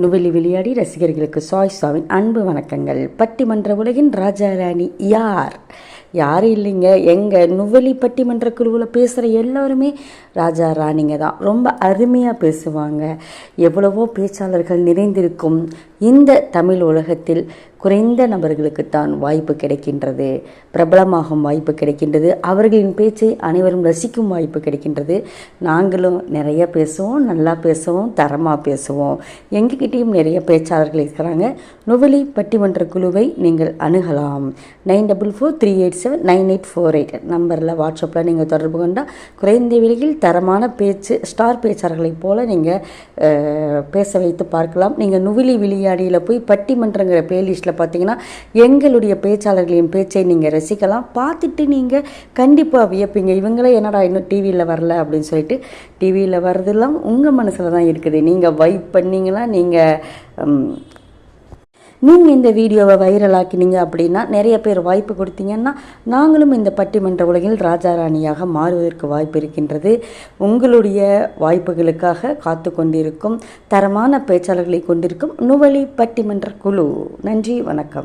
நுவலி விளையாடி ரசிகர்களுக்கு சாய்ஸாவின் அன்பு வணக்கங்கள். பட்டிமன்ற உலகின் ராஜா ராணி யார்? யாரும் இல்லைங்க, எங்கள் நுவலி பட்டிமன்ற குழுவில் பேசுகிற எல்லோருமே ராஜா ராணிங்க தான். ரொம்ப அருமையாக பேசுவாங்க. எவ்வளவோ பேச்சாளர்கள் நிறைந்திருக்கும் இந்த தமிழ் உலகத்தில் குறைந்த நபர்களுக்குத்தான் வாய்ப்பு கிடைக்கின்றது, பிரபலமாகும் வாய்ப்பு கிடைக்கின்றது, அவர்களின் பேச்சை அனைவரும் ரசிக்கும் வாய்ப்பு கிடைக்கின்றது. நாங்களும் நிறைய பேசுவோம், நல்லா பேசுவோம், தரமாக பேசுவோம். எங்ககிட்டையும் நிறைய பேச்சாளர்கள் இருக்கிறாங்க. நுவலி பட்டிமன்ற குழுவை நீங்கள் அணுகலாம். 9443879848 நம்பரில் வாட்ஸ்அப்பில் நீங்கள் தொடர்பு கொண்டால் குறைந்த விலையில் தரமான பேச்சு ஸ்டார் பேச்சாளர்களைப் போல் நீங்கள் பேச வைத்து பார்க்கலாம். நீங்கள் நுவலி விளையாடியில் போய் பட்டிமன்றங்கிற பிளேலிஸ்ட்டில் பார்த்தீங்கன்னா எங்களுடைய பேச்சாளர்களின் பேச்சை நீங்கள் ரசிக்கலாம். பார்த்துட்டு நீங்கள் கண்டிப்பாக வியப்பீங்க, இவங்களே என்னடா இன்னும் டிவியில் வரல அப்படின்னு சொல்லிட்டு. டிவியில் வர்றதெல்லாம் உங்கள் மனசில் தான் இருக்குது. நீங்கள் வைப் பண்ணிங்கன்னா நீங்கள் இந்த வீடியோவை வைரலாக்கினீங்க அப்படின்னா, நிறைய பேர் வாய்ப்பு கொடுத்தீங்கன்னா நாங்களும் இந்த பட்டிமன்ற உலகில் ராஜா ராணியாக மாறுவதற்கு வாய்ப்பு இருக்கின்றது. உங்களுடைய வாய்ப்புகளுக்காக காத்து கொண்டிருக்கும் தரமான பேச்சாளர்களை கொண்டிருக்கும் நுவலி பட்டிமன்ற குழு. நன்றி, வணக்கம்.